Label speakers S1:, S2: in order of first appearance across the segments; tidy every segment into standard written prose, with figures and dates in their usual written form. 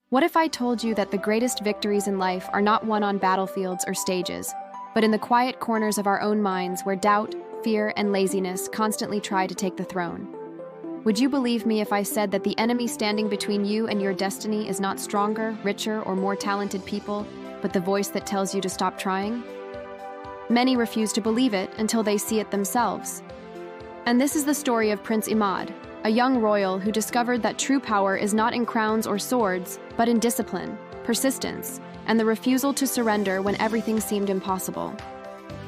S1: What if I told you that the greatest victories in life are not won on battlefields or stages, but in the quiet corners of our own minds where doubt, fear, and laziness constantly try to take the throne? Would you believe me if I said that the enemy standing between you and your destiny is not stronger, richer, or more talented people, but the voice that tells you to stop trying? Many refuse to believe it until they see it themselves. And this is the story of Prince Imad, a young royal who discovered that true power is not in crowns or swords, but in discipline, persistence, and the refusal to surrender when everything seemed impossible.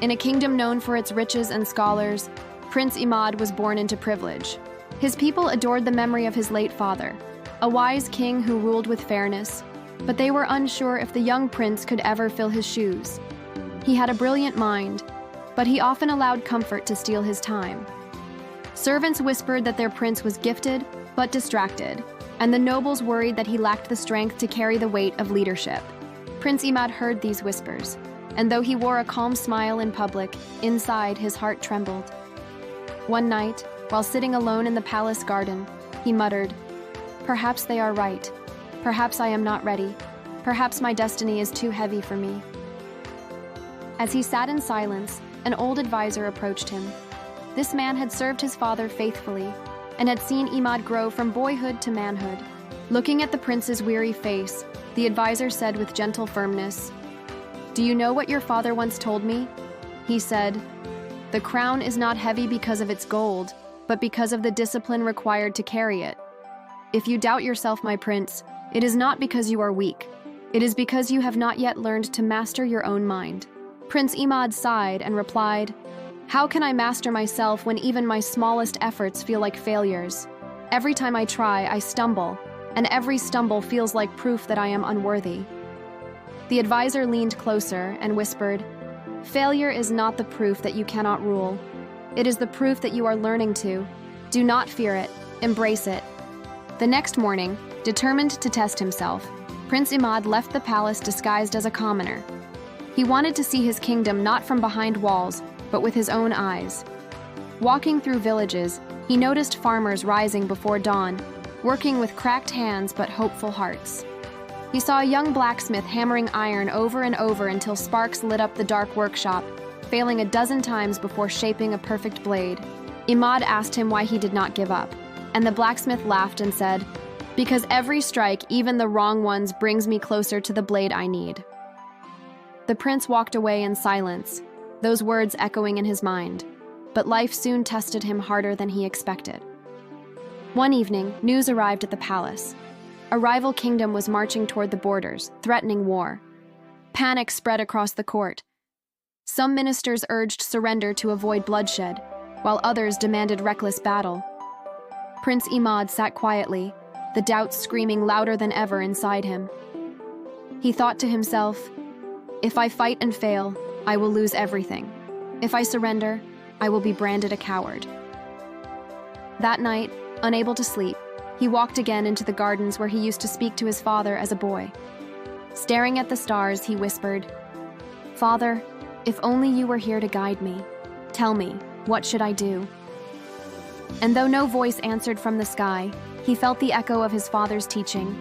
S1: In a kingdom known for its riches and scholars, Prince Imad was born into privilege. His people adored the memory of his late father, a wise king who ruled with fairness, but they were unsure if the young prince could ever fill his shoes. He had a brilliant mind, but he often allowed comfort to steal his time. Servants whispered that their prince was gifted, but distracted, and the nobles worried that he lacked the strength to carry the weight of leadership. Prince Imad heard these whispers, and though he wore a calm smile in public, inside his heart trembled. One night, while sitting alone in the palace garden, he muttered, "Perhaps they are right. Perhaps I am not ready. Perhaps my destiny is too heavy for me." As he sat in silence, an old advisor approached him. This man had served his father faithfully and had seen Imad grow from boyhood to manhood. Looking at the prince's weary face, the advisor said with gentle firmness, "Do you know what your father once told me?" He said, "The crown is not heavy because of its gold, but because of the discipline required to carry it. If you doubt yourself, my prince, it is not because you are weak. It is because you have not yet learned to master your own mind." Prince Imad sighed and replied, "How can I master myself when even my smallest efforts feel like failures? Every time I try, I stumble, and every stumble feels like proof that I am unworthy." The advisor leaned closer and whispered, "Failure is not the proof that you cannot rule. It is the proof that you are learning to. Do not fear it, embrace it." The next morning, determined to test himself, Prince Imad left the palace disguised as a commoner. He wanted to see his kingdom not from behind walls, but with his own eyes. Walking through villages, he noticed farmers rising before dawn, working with cracked hands but hopeful hearts. He saw a young blacksmith hammering iron over and over until sparks lit up the dark workshop, failing a dozen times before shaping a perfect blade. Imad asked him why he did not give up, and the blacksmith laughed and said, "Because every strike, even the wrong ones, brings me closer to the blade I need." The prince walked away in silence, those words echoing in his mind, but life soon tested him harder than he expected. One evening, news arrived at the palace. A rival kingdom was marching toward the borders, threatening war. Panic spread across the court. Some ministers urged surrender to avoid bloodshed, while others demanded reckless battle. Prince Imad sat quietly, the doubts screaming louder than ever inside him. He thought to himself, "If I fight and fail, I will lose everything. If I surrender, I will be branded a coward." That night, unable to sleep, he walked again into the gardens where he used to speak to his father as a boy. Staring at the stars, he whispered, "Father, if only you were here to guide me. Tell me, what should I do?" And though no voice answered from the sky, he felt the echo of his father's teaching.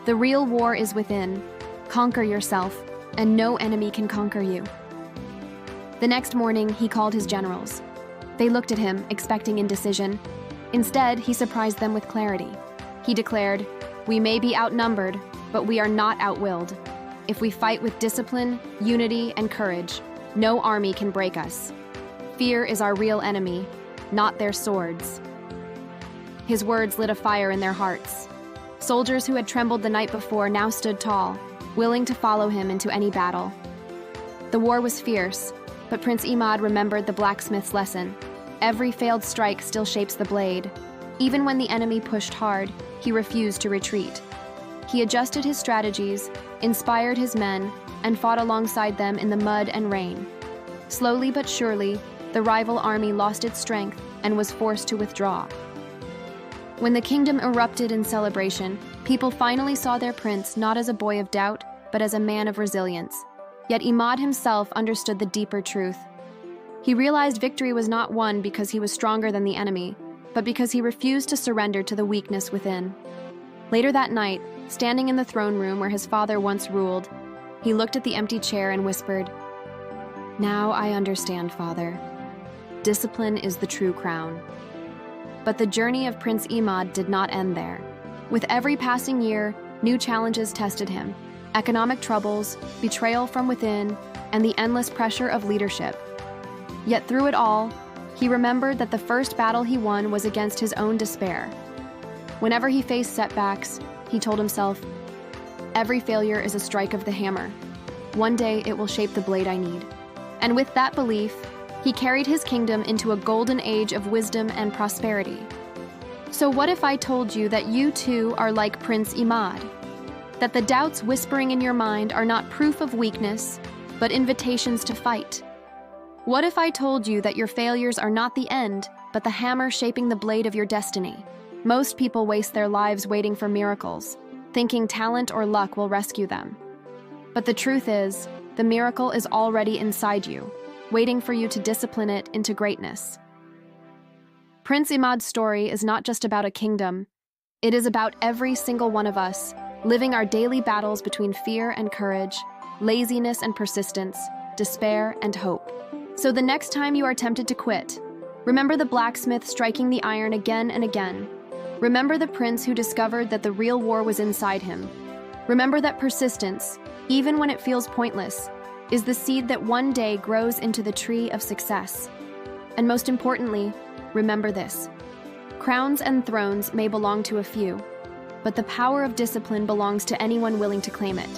S1: The real war is within. Conquer yourself, and no enemy can conquer you. The next morning, he called his generals. They looked at him, expecting indecision. Instead, he surprised them with clarity. He declared, "We may be outnumbered, but we are not outwilled. If we fight with discipline, unity, and courage, no army can break us. Fear is our real enemy, not their swords." His words lit a fire in their hearts. Soldiers who had trembled the night before now stood tall, willing to follow him into any battle. The war was fierce, but Prince Imad remembered the blacksmith's lesson. Every failed strike still shapes the blade. Even when the enemy pushed hard, he refused to retreat. He adjusted his strategies, inspired his men, and fought alongside them in the mud and rain. Slowly but surely, the rival army lost its strength and was forced to withdraw. When the kingdom erupted in celebration, people finally saw their prince not as a boy of doubt, but as a man of resilience. Yet Imad himself understood the deeper truth. He realized victory was not won because he was stronger than the enemy, but because he refused to surrender to the weakness within. Later that night, Standing in the throne room where his father once ruled, he looked at the empty chair and whispered, "Now I understand, Father. Discipline is the true crown." But the journey of Prince Imad did not end there. With every passing year, new challenges tested him: economic troubles, betrayal from within, and the endless pressure of leadership. Yet through it all, he remembered that the first battle he won was against his own despair. Whenever he faced setbacks, he told himself, "Every failure is a strike of the hammer. One day it will shape the blade I need." And with that belief, he carried his kingdom into a golden age of wisdom and prosperity. So what if I told you that you too are like Prince Imad? That the doubts whispering in your mind are not proof of weakness, but invitations to fight? What if I told you that your failures are not the end, but the hammer shaping the blade of your destiny? Most people waste their lives waiting for miracles, thinking talent or luck will rescue them. But the truth is, the miracle is already inside you, waiting for you to discipline it into greatness. Prince Imad's story is not just about a kingdom. It is about every single one of us, living our daily battles between fear and courage, laziness and persistence, despair and hope. So the next time you are tempted to quit, remember the blacksmith striking the iron again and again. Remember the prince who discovered that the real war was inside him. Remember that persistence, even when it feels pointless, is the seed that one day grows into the tree of success. And most importantly, remember this: crowns and thrones may belong to a few, but the power of discipline belongs to anyone willing to claim it.